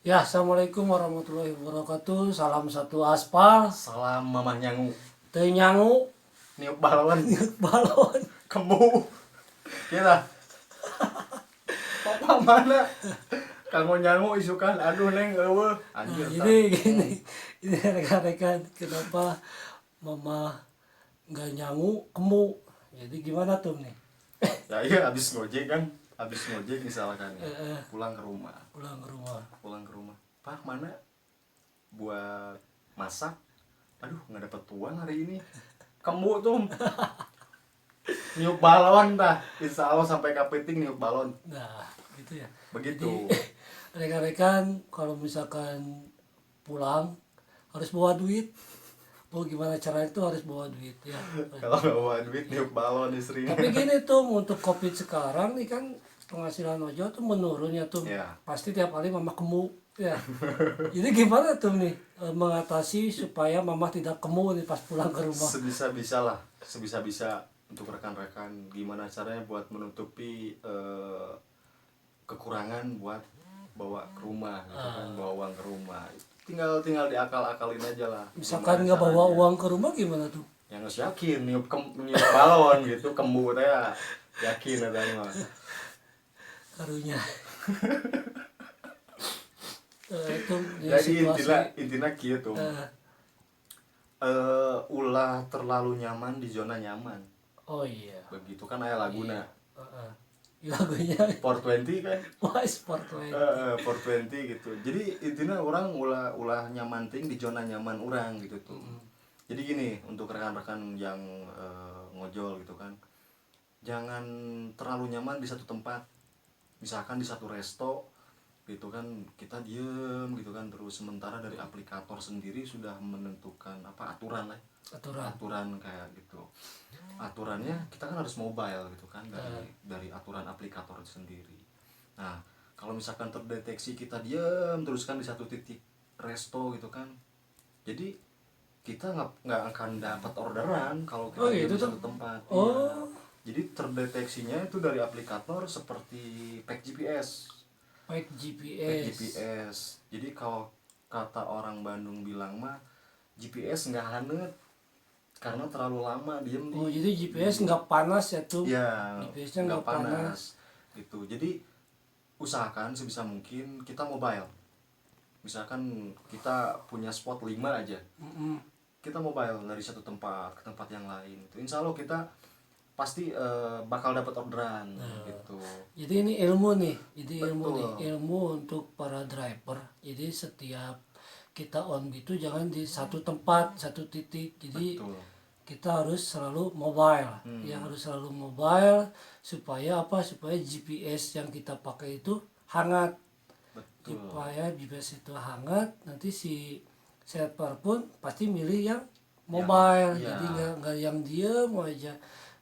Ya, assalamualaikum warahmatullahi wabarakatuh. Salam satu aspal. Salam mamah nyangu. Teu nyangu, Niup balon. balon. Kemu. Kira. Papa mana? Kamu nyangu isukan. Aduh neng eueuh. Nah, Anjir tah. ini gini, ini rekan-rekan kenapa mama nggak nyangu, kemu. Jadi gimana tuh nih? Ya iya abis ngojek kan. Abis ngojek misalkan ya. Eh, Pulang ke rumah. Pulang ke rumah. Pulang ke rumah. Pak mana? Buat masak. Aduh nggak dapet uang hari ini. Kemu tuh. Niup balon tah. Insya Allah sampai kapiting niup balon. Nah, gitu ya. Begitu. Jadi rekan-rekan kalau misalkan pulang harus bawa duit. Oh, gimana caranya itu harus bawa duit ya. Kalau nggak bawa duit niup balon istrinya. Tapi gini tuh untuk COVID sekarang nih kan penghasilan ojol tuh menurun ya tuh. Ya. Pasti tiap hari mama kemu ya. Jadi gimana tuh nih mengatasi supaya mama tidak kemu nih pas pulang ke rumah? Sebisa-bisa lah, sebisa-bisa untuk rekan-rekan gimana caranya buat menutupi kekurangan buat bawa ke rumah gitu kan, bawa uang ke rumah. Tinggal diakal-akalin aja lah. Misalkan Gimana nggak bawa caranya. uang ke rumah gimana tuh? Yang harus yakin niup balon gitu kembu teh ya. Yakin ada mah. Karunya. Itu di Jadi situasi. intinya gitu. eh, Ulah terlalu nyaman di zona nyaman. oh iya. Begitu kan aya laguna. Heeh. Lagunya 420 kan. wah sport lain. 420 gitu. Jadi intinya orang ulah nyaman ting di zona nyaman orang gitu tuh. Jadi gini untuk rekan-rekan yang ngojol gitu kan, jangan terlalu nyaman di satu tempat. Misalkan di satu resto gitu kan kita diem gitu kan terus sementara dari aplikator sendiri sudah menentukan apa aturan lah, aturan kayak gitu. Aturannya kita kan harus mobile gitu kan dari aturan aplikator sendiri. Nah kalau misalkan terdeteksi kita diam terus kan di satu titik resto gitu kan, jadi kita nggak akan dapat orderan kalau kita Oh, diam gitu di tuh. satu tempat. Oh. Iya. Jadi terdeteksinya itu dari aplikator seperti pack GPS. Baik Pack GPS. GPS. Jadi kalau kata orang Bandung bilang mah GPS nggak hanet karena terlalu lama diem Oh, jadi GPS nggak panas ya tuh? ya GPS-nya nggak nggak panas. gitu. Jadi usahakan sebisa mungkin kita mobile. Misalkan kita punya spot 5 aja, Mm-mm. kita mobile dari satu tempat ke tempat yang lain. Itu insya Allah kita pasti bakal dapat orderan gitu. Jadi ini ilmu nih, Betul. ilmu untuk para driver. Jadi setiap kita on gitu jangan di satu tempat, satu titik. Jadi Betul. kita harus selalu mobile, ya harus selalu mobile supaya apa? Supaya GPS yang kita pakai itu hangat. Betul. Supaya GPS itu hangat, nanti si server pun pasti milih yang mobile. Iya. Jadi nggak yang diem aja.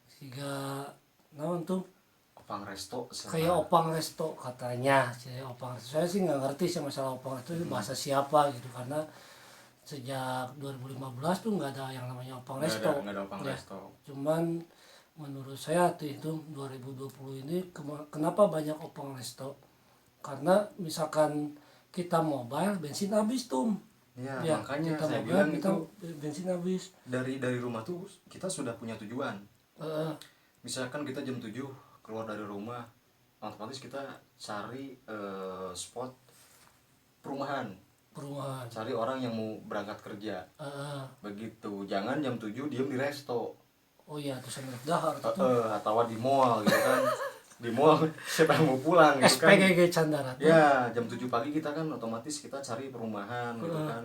Sehingga naon tuh Opang resto kayak opang resto katanya. Jadi opang resto. Saya sih nggak ngerti sih masalah opang resto itu bahasa siapa gitu karena sejak 2015 tuh nggak ada yang namanya opang resto. nggak ada opang Ya. resto. Cuman menurut saya tuh itu 2020 ini kenapa banyak opang resto? Karena misalkan kita mobile bensin habis tuh. Ya, makanya kita saya mobile bilang kita itu bensin habis. dari rumah tuh kita sudah punya tujuan. Eh, Misalkan kita jam 7 keluar dari rumah, otomatis kita cari spot perumahan, Perumahan. cari orang yang mau berangkat kerja. Begitu. Jangan jam 7 diem di resto. Oh iya, terus yang dahar tuh. Atau di mall gitu kan. Di mall siapa yang mau pulang gitu kan. SPGG Candarat. Ya, jam 7 pagi kita kan otomatis kita cari perumahan gitu kan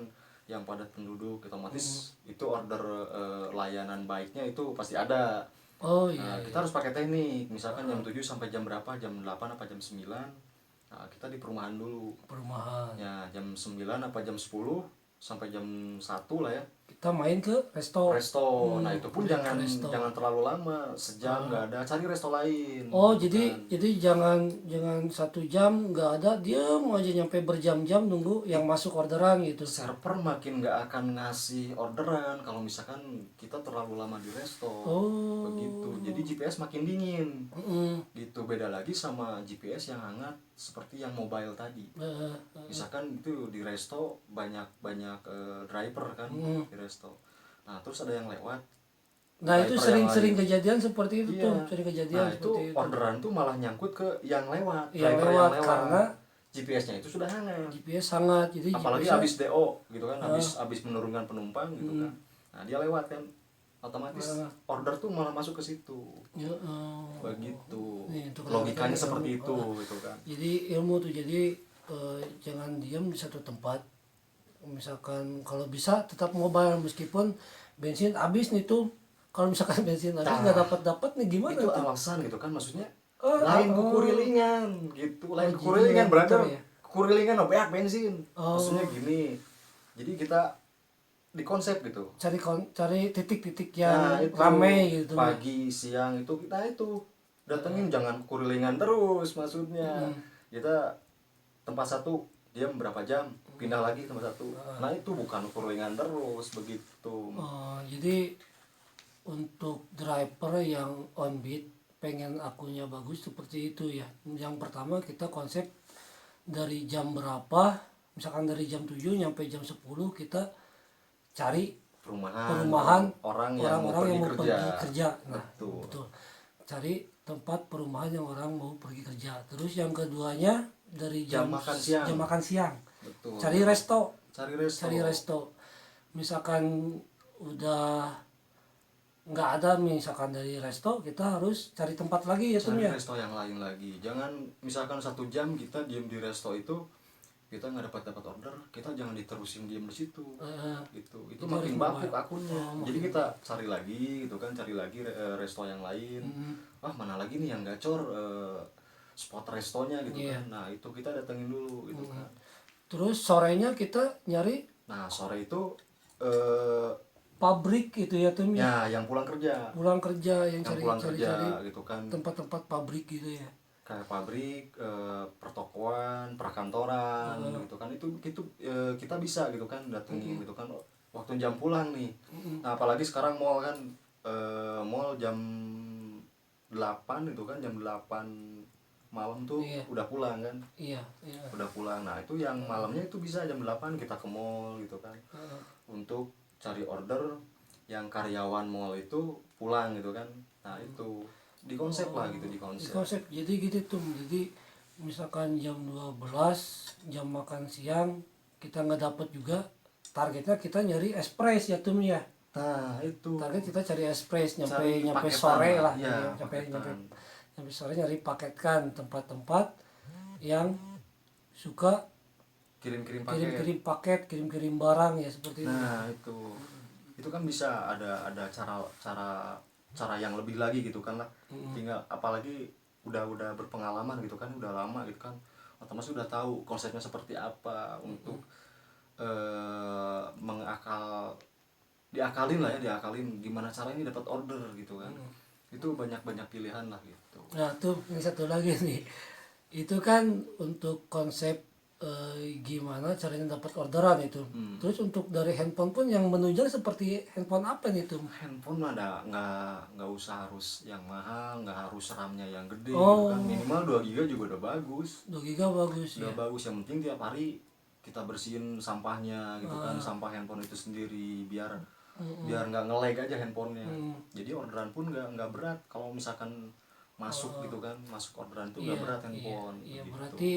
yang padat penduduk, otomatis itu order layanan baiknya itu pasti ada. Oh Nah, iya. kita harus pakai teknik. Misalkan jam 7 sampai jam berapa? Jam 8 apa jam 9? Nah, kita di perumahan dulu. Perumahan. Ya, jam 9 apa jam 10 sampai jam 1 lah ya. kita main ke resto. Nah itu pun main ke jangan resto. jangan terlalu lama, sejam nggak ada, cari resto lain. Oh, gitu kan. jadi jangan 1 jam nggak ada, diam aja nyampe berjam-jam nunggu yang masuk orderan gitu. Server makin nggak akan ngasih orderan kalau misalkan kita terlalu lama di resto. Oh. Begitu. Jadi GPS makin dingin. Mm-mm. Gitu, beda lagi sama GPS yang hangat seperti yang mobile tadi. Misalkan itu di resto banyak driver kan di resto. Nah terus ada yang lewat. Nah itu driver yang sering lain. kejadian seperti itu Iya. tuh, sering kejadian Nah itu seperti itu. orderan tuh malah nyangkut ke yang lewat, Yang driver lewat karena GPS-nya itu sudah hangat. GPS sangat, jadi Apalagi GPS-nya habis DO gitu kan, habis menurunkan penumpang gitu kan. Nah dia lewat kan, otomatis order tuh malah masuk ke situ. ya, Begitu. nih, untuk Logikanya rekan-rekan seperti ilmu, itu gitu kan. jadi ilmu tuh, jadi jangan diam di satu tempat. Misalkan kalau bisa tetap mobile meskipun bensin habis nih tuh. Kalau misalkan bensin habis nggak dapat nih gimana Itu tuh? alasan gitu kan, maksudnya Oh, lain oh. kukurilingan gitu, lain Oh, kukurilingan jadi brother. gitu ya? Kukurilingan banyak bensin. Oh. Maksudnya gini. Jadi kita di konsep gitu. Cari titik-titik Nah, yang itu ramai gitu. pagi siang itu kita itu datengin, jangan kurilingan terus maksudnya. Kita tempat satu diam berapa jam, pindah lagi ke tempat satu. Nah itu bukan kurilingan terus begitu. Jadi untuk driver yang on beat pengen akunya bagus seperti itu ya. Yang pertama kita konsep dari jam berapa, misalkan dari jam 7 nyampe jam 10 kita cari perumahan orang yang mau pergi kerja. Nah, betul. betul. Cari tempat perumahan yang orang mau pergi kerja. Terus yang keduanya dari Jam makan siang. Betul. Cari resto. Cari resto. Misalkan udah nggak ada misalkan dari resto, kita harus cari tempat lagi ya Cari ya. resto yang lain lagi. Jangan misalkan 1 jam kita diem di resto itu, kita nggak dapat order, kita jangan diterusin diem di situ. Gitu. Itu makin bapuk akunnya. Jadi kita cari lagi gitu kan, cari lagi resto yang lain. Wah mana lagi nih yang gacor spot restonya gitu kan. Nah itu kita datengin dulu gitu kan. Terus sorenya kita nyari. Nah sore itu pabrik gitu ya tuh ya. Yang pulang kerja yang cari gitu kan. Tempat-tempat pabrik gitu ya. Kayak pabrik, pertokoan, perkantoran gitu kan. Itu kita bisa gitu kan datengin gitu kan. Waktu jam pulang nih. Nah apalagi sekarang mall kan, mall jam 8 itu kan, jam 8 malam tuh udah pulang kan. Iya. Udah pulang. Nah itu yang malamnya itu bisa jam 8 kita ke mall gitu kan. Untuk cari order yang karyawan mall itu pulang gitu kan. Nah itu di konsep lah gitu, di konsep. Jadi gitu tuh. Jadi misalkan jam 12 jam makan siang kita nggak dapat juga, targetnya kita nyari ekspres ya tuh ya. Nah itu target kita cari ekspres nyampe paketan sore lah ya, nyampe sore nyari paketkan tempat-tempat yang suka kirim-kirim paket, kirim barang ya seperti itu. Nah itu kan bisa ada cara yang lebih lagi gitu kan lah. Tinggal apalagi udah berpengalaman gitu kan, udah lama gitu kan, otomatis udah tahu konsepnya seperti apa untuk diakalin gimana cara ini dapat order gitu kan. Itu banyak pilihan lah gitu. Nah tuh ini satu lagi nih, itu kan untuk konsep gimana caranya dapat orderan itu. Terus untuk dari handphone pun yang menunjang seperti handphone apa nih tuh? Handphone ada nggak usah harus yang mahal, nggak harus RAM-nya yang gede gitu kan. Minimal 2 GB juga udah bagus. 2 GB bagus udah ya. bagus, yang penting tiap hari kita bersihin sampahnya gitu kan, sampah handphone itu sendiri biar nggak nge-lag aja handphonenya. Jadi orderan pun nggak berat kalau misalkan masuk gitu kan, masuk orderan tuh nggak berat handphone. Iya, gitu. berarti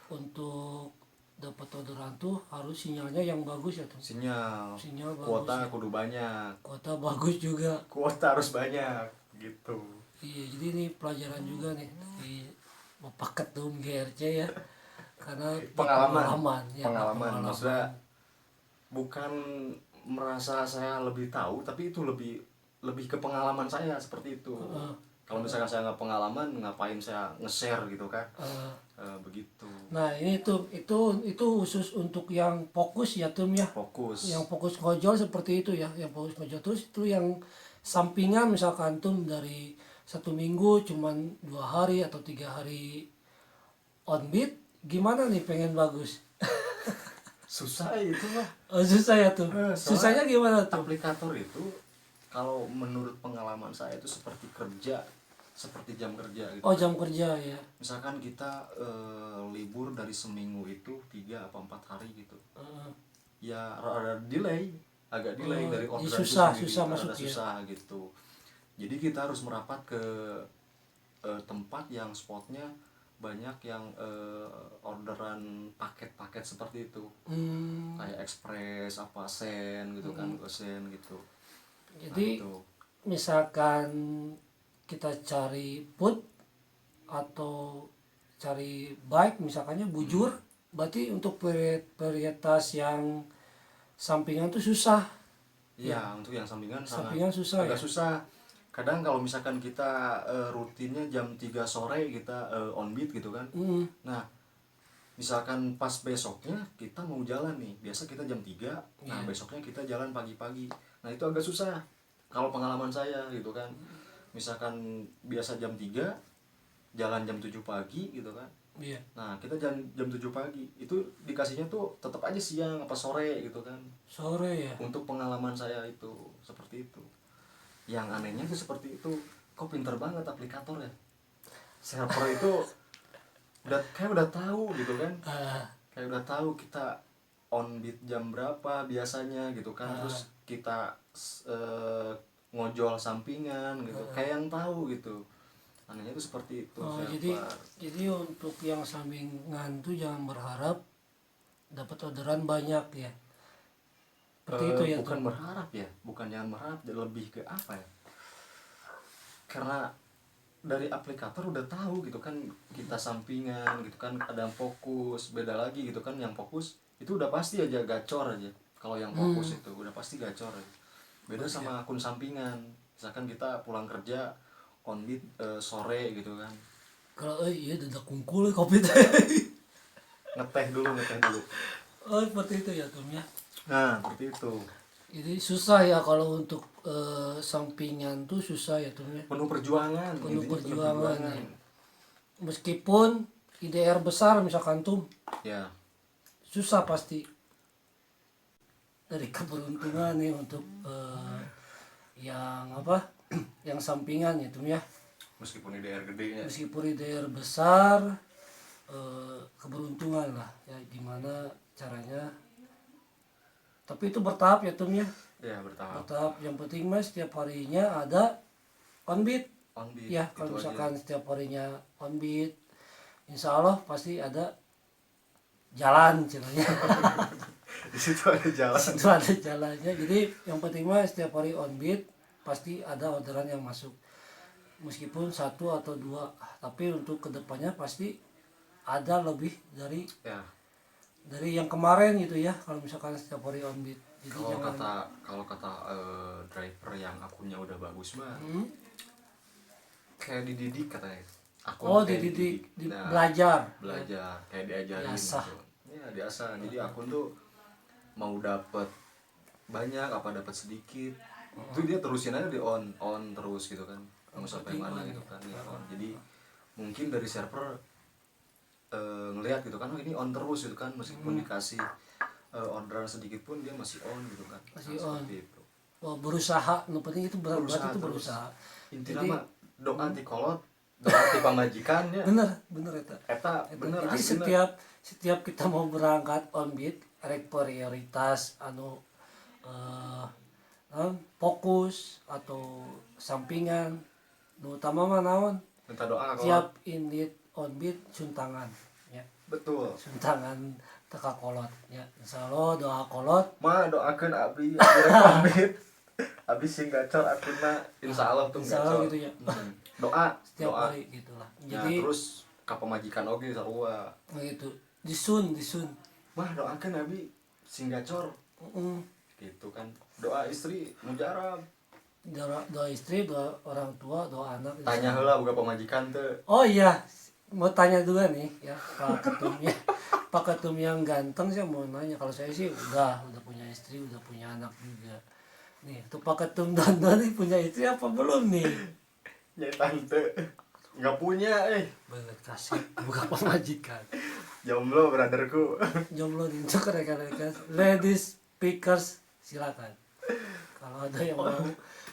untuk dapat orderan tuh harus sinyalnya yang bagus ya tuh. Sinyal bagus. Kuota kudu banyak. Kuota bagus juga. Kuota harus banyak gitu. Iya, jadi ini pelajaran juga nih di Bapak Ketum GRC ya. Karena pengalaman. Maksudnya bukan merasa saya lebih tahu, tapi itu lebih ke pengalaman saya seperti itu. Kalau misalkan saya nggak pengalaman, ngapain saya nge-share gitu kan? Eh, Begitu. nah ini tuh itu khusus untuk yang fokus ya Tum ya, yang Fokus. fokus ngojol seperti itu ya, yang fokus ngojol. Terus itu yang sampingan misalkan Tum dari 1 minggu cuman 2 hari atau 3 hari on beat, gimana nih pengen bagus? Susah itu mah. Oh, susah ya tuh. Soalnya Susahnya gimana tuh? aplikator itu kalau menurut pengalaman saya itu seperti kerja, seperti jam kerja gitu. Oh, jam kerja ya. Misalkan kita libur dari seminggu itu 3 atau 4 hari gitu, Eh, ya rada delay, agak delay Oh, dari jadi orderan itu susah sendiri, masuk rada ya. susah gitu. Jadi kita harus merapat ke tempat yang spotnya banyak yang orderan paket-paket seperti itu, Hmm, kayak express apa sen gitu kan, gosen gitu. Nah jadi itu misalkan kita cari food atau cari bike misalkannya bujur, berarti untuk varietas yang sampingan tuh susah. ya untuk yang sampingan sangat Sampingan susah agak ya. susah. Kadang kalau misalkan kita rutinnya jam 3 sore kita on beat gitu kan. Hmm, Nah, misalkan pas besoknya kita mau jalan nih, biasa kita jam 3, nah besoknya kita jalan pagi-pagi. Nah, itu agak susah. Kalau pengalaman saya gitu kan. Misalkan biasa jam 3, jalan jam 7 pagi gitu kan. iya. Nah, kita jam 7 pagi, itu dikasihnya tuh tetap aja siang apa sore gitu kan. Sore ya. Untuk pengalaman saya itu seperti itu. Yang anehnya tuh seperti itu. Kok pinter banget aplikator ya. Server itu udah tahu gitu kan. Ah, Kayak udah tahu kita on beat jam berapa biasanya gitu kan. Terus kita eh, ngojol sampingan gitu. Kayak yang tahu gitu. Anehnya tuh seperti itu oh, server. jadi untuk yang sampingan tuh jangan berharap dapat orderan banyak ya. Seperti itu ya tuh. Bukan berharap ya, bukan jangan berharap, lebih ke apa ya? Karena dari aplikator udah tahu gitu kan kita sampingan gitu kan, ada yang fokus, beda lagi gitu kan. Yang fokus itu udah pasti aja gacor aja. Kalau yang fokus itu udah pasti gacor aja. Beda sama akun sampingan. Misalkan kita pulang kerja on beat sore gitu kan, Kalau iya dadak kungkul kopi teh. ngeteh dulu. Oh, seperti itu ya tuh ya. Nah seperti itu, Jadi susah ya kalau untuk sampingan tuh susah ya tuh ya. penuh perjuangan, Penuh intinya perjuangan ya. Meskipun IDR besar misalkan tuh ya. susah pasti dari keberuntungan nih untuk yang apa yang sampingan ya tuh ya. Meskipun IDR gede ya. Meskipun IDR besar keberuntungan lah ya, gimana caranya, tapi itu bertahap ya Tum ya. Ya bertahap. Bertahap, yang penting mas setiap harinya ada on beat On beat ya. itu Kalau misalkan aja. setiap harinya on beat, insya Allah pasti ada jalan caranya. Di situ ada jalan. Itu ada jalannya. Jadi yang penting mas setiap hari on beat pasti ada orderan yang masuk, meskipun 1 atau 2, tapi untuk kedepannya pasti ada lebih dari Ya yang kemarin gitu ya, kalau misalkan setiap hari on beat. Jadi kalau kata driver yang akunnya udah bagus mah Hmm? kayak dididik katanya. Oh, Kayak dididik, Nah, belajar. kayak diajarin Diasah. gitu. Ya diasah. Jadi akun tuh mau dapat banyak apa dapat sedikit, itu dia terusin aja di on terus gitu kan. Mau sampai mana gitu kan, ya on. Jadi mungkin dari server ngelihat gitu kan, oh ini on terus gitu kan, meskipun dikasih orderan sedikit pun dia masih on gitu kan. Masih Nah, on. seperti itu. Oh, berusaha, yang penting itu berarti itu terus. berusaha. Intinya Jadi mah doa ti kolot, doa ti pamajikan ya. bener Eta bener jadi aslinya. setiap kita mau berangkat on beat rek prioritas anu fokus atau sampingan, nu utama mah naon, Minta doa kolot. tiap indit on beat suntangan ya, Betul. suntangan teka kolot ya, insyaallah doa kolot. Ma doakeun abdi rek pamit. Abdi sing gacor akunna insyaallah tuh Insyaallah gacor. gitu ya. Doa, Setiap doa. hari gitulah. Nah, Jadi terus ka pamajikan oge sarua. gitu disun Mah doakeun abdi sing gacor Mm, gitu kan. Doa istri mujarab. dua istri, dua orang tua, dua anak. Tanya heula boga pamajikan teu. Oh iya, mau tanya juga nih ya Pak Ketumnya. Pak Ketum yang ganteng saya mau nanya. Kalau saya sih udah punya istri, udah punya anak juga. Nih, tuh Pak Ketum Dondo nih punya istri apa belum nih? Ya tante nggak punya Banget kasih buka pemajikan. jomblo brotherku. Jomblo nih untuk rekan-rekan ladies speakers silakan. Kalau ada yang mau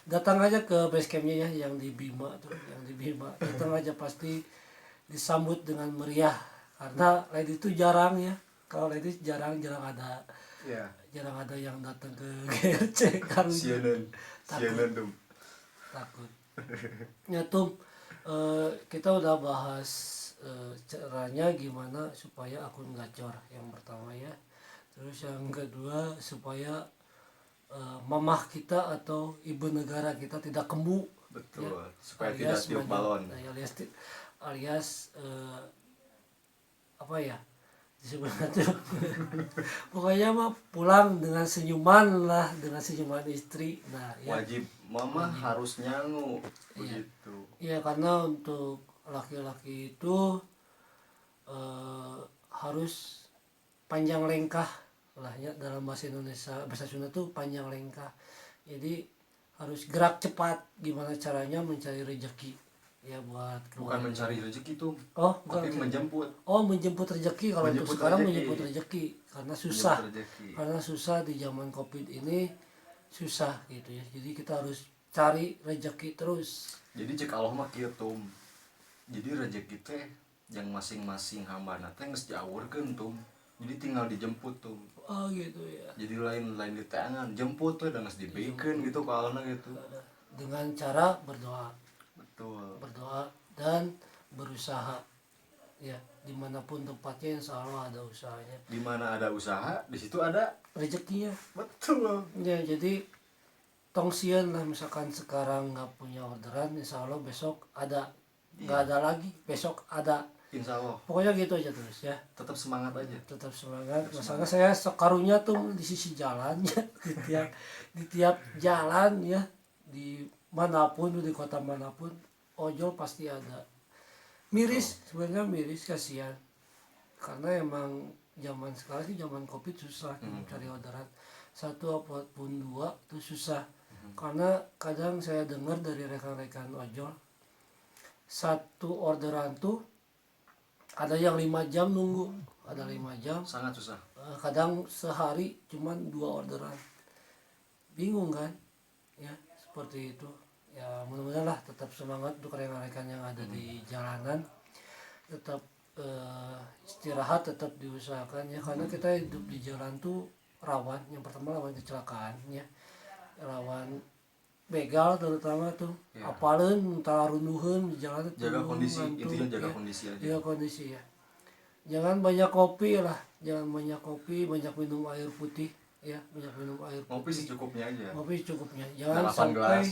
datang aja ke base campnya ya yang di Bima tuh, yang di Bima. Datang aja pasti disambut dengan meriah karena ladies itu jarang ya. Kalau ladies jarang Ya ada yang datang ke GRC karena sianan tuh. takut. Ya tuh kita udah bahas caranya gimana supaya akun gacor yang pertama ya. Terus yang kedua supaya mamah kita atau ibu negara kita tidak kembu. Betul, Ya, supaya tidak tiup balon. Alias apa ya disebutnya tuh pokoknya mah pulang dengan senyuman lah, dengan senyuman istri. Nah ya, Wajib mama harus nyangu Iya. begitu. ya karena untuk laki-laki itu harus panjang lengkah lah ya, dalam bahasa Indonesia, bahasa Sunda tuh panjang lengkah. Jadi harus gerak cepat gimana caranya mencari rezeki ya buat Bukan keluarga. mencari rezeki tuh, Oh tapi bukan. menjemput. Menjemput rezeki. Kalau untuk Menjemput sekarang rezeki. menjemput rezeki karena susah. Menjemput rezeki. Karena susah di zaman Covid ini, susah gitu ya. Jadi kita harus cari rezeki terus. Jadi cek Allah mah kieu tum. Jadi rezeki teh yang masing-masing hamba teh geus diaurkeun tum. Jadi tinggal dijemput tuh. Oh gitu ya. Jadi lain di tangan jemput tuh dan geus dibikeun gitu ka Allahna gitu. Dengan cara berdoa Betul. dan berusaha ya, dimanapun tempatnya insya Allah ada usahanya, Di mana ada usaha, di situ ada. rezekinya Betul. ya. Jadi tongsian lah, misalkan sekarang nggak punya orderan insya Allah besok ada, nggak ada lagi besok ada, Insya Allah. pokoknya gitu aja terus ya. Tetap semangat aja. Tetap semangat. Masalahnya saya sekarunya tuh di sisi jalan ya, di tiap jalan ya, di manapun, di kota manapun ojol pasti ada. Miris sebenarnya, miris, kasihan karena emang zaman sekarang sih zaman Covid susah cari orderan satu apapun dua itu susah. Karena kadang saya dengar dari rekan-rekan ojol satu orderan tuh ada yang 5 jam nunggu, ada 5 jam, Sangat susah. kadang sehari cuman 2 orderan, bingung kan ya, seperti itu ya. Mudah-mudahan lah tetap semangat untuk rekan-rekan yang ada di jalanan, tetap istirahat, tetap diusahakan ya, karena kita hidup di jalan tuh rawan. Yang pertama rawan kecelakaan ya, rawan begal terutama tuh Ya. apalun tara runduheun di jalan tuh Jaga kondisi, ngantuk, intinya jaga ya. kondisi aja. Jaga kondisi ya, jangan banyak kopi lah, jangan banyak kopi, banyak minum air putih ya, banyak minum air Ngopi putih. secukupnya aja. Ngopi cukupnya, jangan 8 sampai gelas.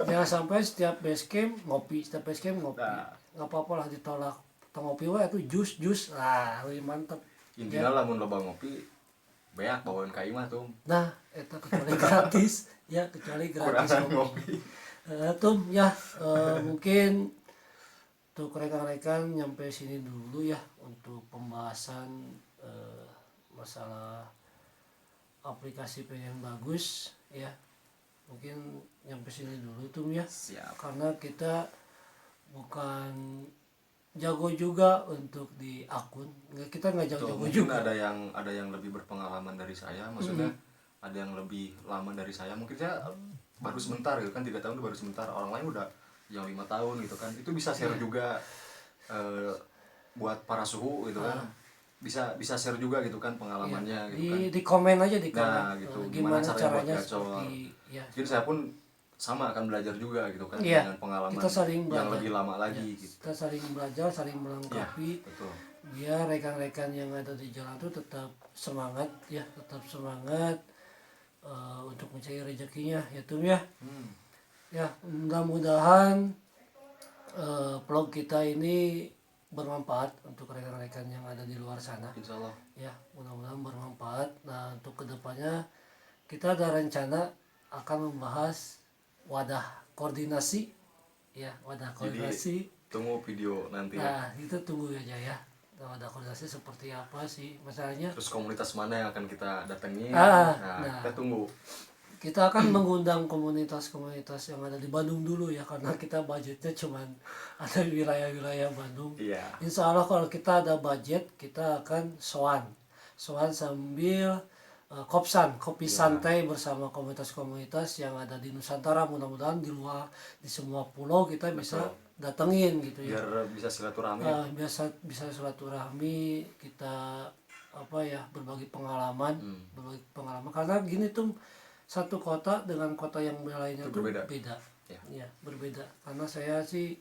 jangan sampai setiap base camp ngopi, setiap base camp ngopi. Nah. Nggak apa-apa lah ditolak, ngopi wah itu jus lah lebih mantep. Intinya lamun loba ngopi beak bawain ka imah tuh. Nah eta kecuali gratis ya, kecuali gratis Kurangan ngopi. ngopi. Tuh ya, mungkin untuk rekan-rekan nyampe sini dulu ya untuk pembahasan masalah aplikasi pengen bagus ya. Mungkin nyampe sini dulu tuh ya. Siap. Karena kita bukan jago juga untuk di akun. Kita nggak Tuh, jago-jago mungkin juga. ada yang lebih berpengalaman dari saya, maksudnya ada yang lebih lama dari saya. Mungkin saya baru sebentar gitu kan, 3 tahun itu baru sebentar. Orang lain udah yang 5 tahun gitu kan. Itu bisa share juga buat para suhu gitu kan. Bisa share juga gitu kan pengalamannya gitu kan. Di komen aja, di komen. Nah, gitu. Gimana caranya buat gacor. seperti ya. Mungkin saya pun sama akan belajar juga gitu kan, Iya, dengan pengalaman kita saling yang belajar. lebih lama lagi Ya, gitu. kita saling belajar, saling melengkapi. Betul. Biar rekan-rekan yang ada di jalan itu tetap semangat ya, tetap semangat untuk mencari rezekinya ya tuh ya. Ya mudah-mudahan vlog kita ini bermanfaat untuk rekan-rekan yang ada di luar sana. Insya Allah. Ya mudah-mudahan bermanfaat. Nah untuk kedepannya kita ada rencana akan membahas wadah koordinasi, ya wadah koordinasi. Tunggu video nanti ya. Nah itu tunggu aja ya, wadah koordinasi seperti apa sih masalahnya. Terus komunitas mana yang akan kita datangi? Nah, kita tunggu. Kita akan mengundang komunitas-komunitas yang ada di Bandung dulu ya, karena kita budgetnya cuman ada di wilayah-wilayah Bandung. Iya. Insya Allah kalau kita ada budget, kita akan soan sambil kopi santai bersama komunitas-komunitas yang ada di Nusantara. Mudah-mudahan di luar, di semua pulau kita bisa datengin gitu ya. Biar bisa silaturahmi. Bisa silaturahmi, kita berbagi pengalaman, karena gini tuh, satu kota dengan kota yang lainnya tuh beda. Ya, berbeda. Karena saya sih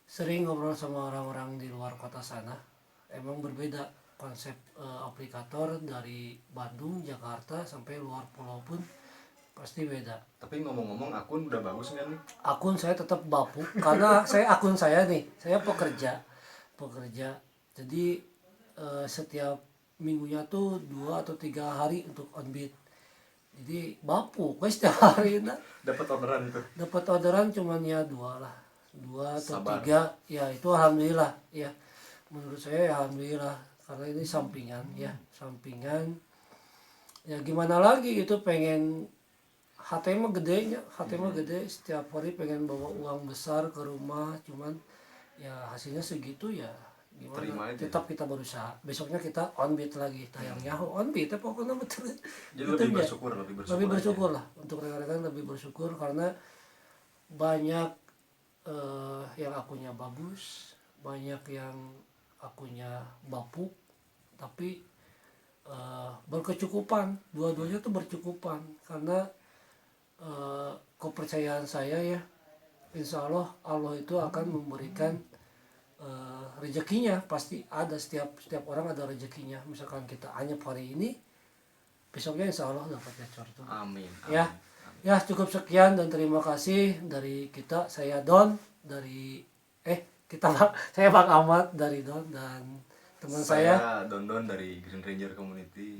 sering ngobrol sama orang-orang di luar kota sana, emang berbeda konsep aplikator dari Bandung, Jakarta sampai luar pulau pun pasti beda. Tapi ngomong-ngomong, akun udah bagus kan nih? Akun saya tetap bapuk karena akun saya nih, saya pekerja. Jadi setiap minggunya tuh 2 atau 3 hari untuk on-beat. Jadi bapuk setiap hari dapat orderan itu. Dapat orderan cuman ya 2 atau 3. Ya itu alhamdulillah ya. Menurut saya ya alhamdulillah, karena ini sampingan. Ya gimana lagi gitu, pengen HTM gede, setiap hari pengen bawa uang besar ke rumah, cuman ya hasilnya segitu ya. Gimana? Tetap kita berusaha. Besoknya kita on beat lagi, tayangnya on beat pokoknya betul. Jadi lebih bersyukur lah untuk rekan-rekan, lebih bersyukur karena banyak yang akunnya bagus, banyak yang akunnya bapuk, tapi berkecukupan. Dua-duanya tuh berkecukupan karena kepercayaan saya ya, insya Allah itu akan memberikan rezekinya. Pasti ada, setiap orang ada rezekinya. Misalkan kita anyep hari ini, besoknya insya Allah dapat gacor tuh. Amin. Ya cukup sekian dan terima kasih dari kita. Saya Don dari saya Bang Ahmad dari Don, dan teman saya Don dari Green Ranger Community.